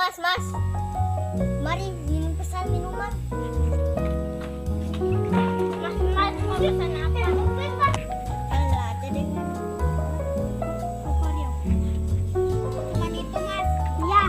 Mas, Mas. Mari minum pesan minuman. Mas, Mas mau pesan apa? Alah, jadi Korea. Cuman itu, Mas. Ya.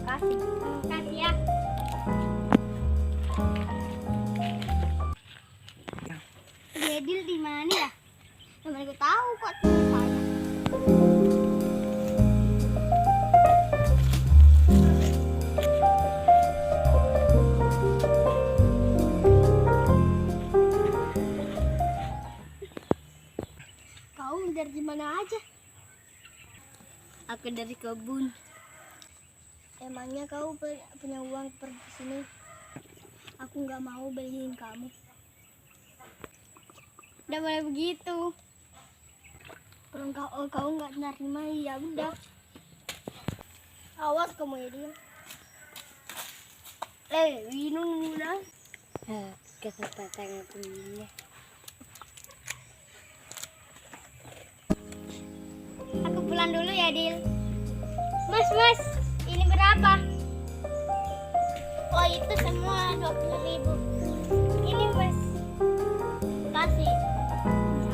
Kasih ya. Dedil di mana ya? Mana gue tahu kok saya. Kau dari mana aja? Aku dari kebun. Emangnya kau punya uang pergi sini? Aku nggak mau beliin kamu. Udah boleh begitu. Kalau kau nggak nerima ya udah. Awas kamu ya dia. Minum udah. Kesempatan aku ini. Aku pulang dulu ya, Dil. Mas, ini berapa? Oh, itu semua 20.000. Ini, Mas. Kasih.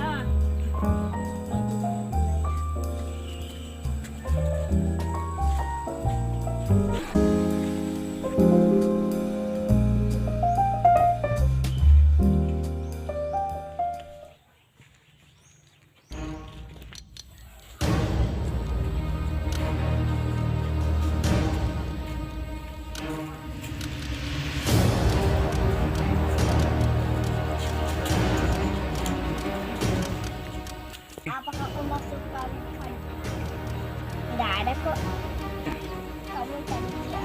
Ah. Apakah kau masuk ke wifi? Tidak ada kok. Kamu tadi ya.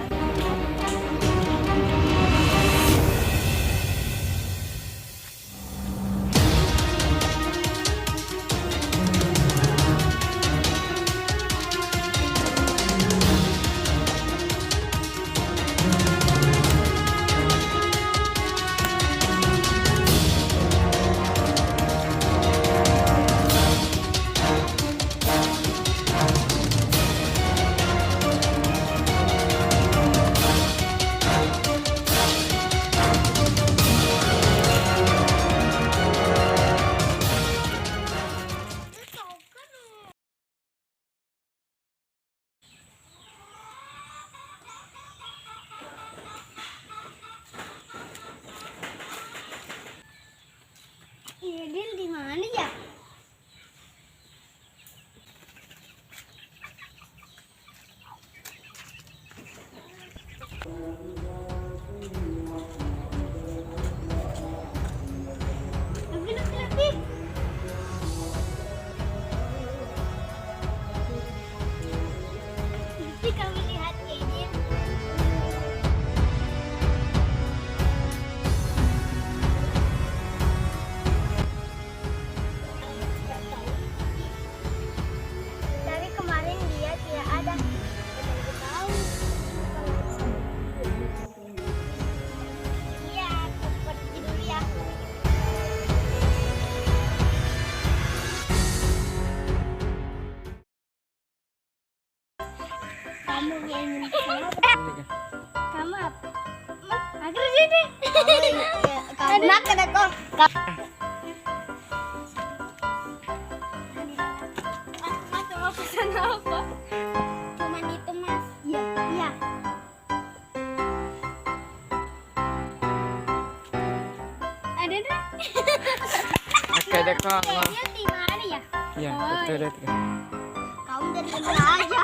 Dedil di mana ya? Lebih. Nanti kamu lihat Dedil. Tapi kemarin dia tidak ada. Tidak tahu. Iya, aku pergi dulu ya. Kamu yang ingin apa? Kamu apa? Aku di sini. Kamu makan aku. Mas mau pesan apa? Cuman itu, Mas. Iya. Ada deh. Oke deh kok. Kayaknya di mana ya? Iya, Oh, betul. kamu dari mana aja?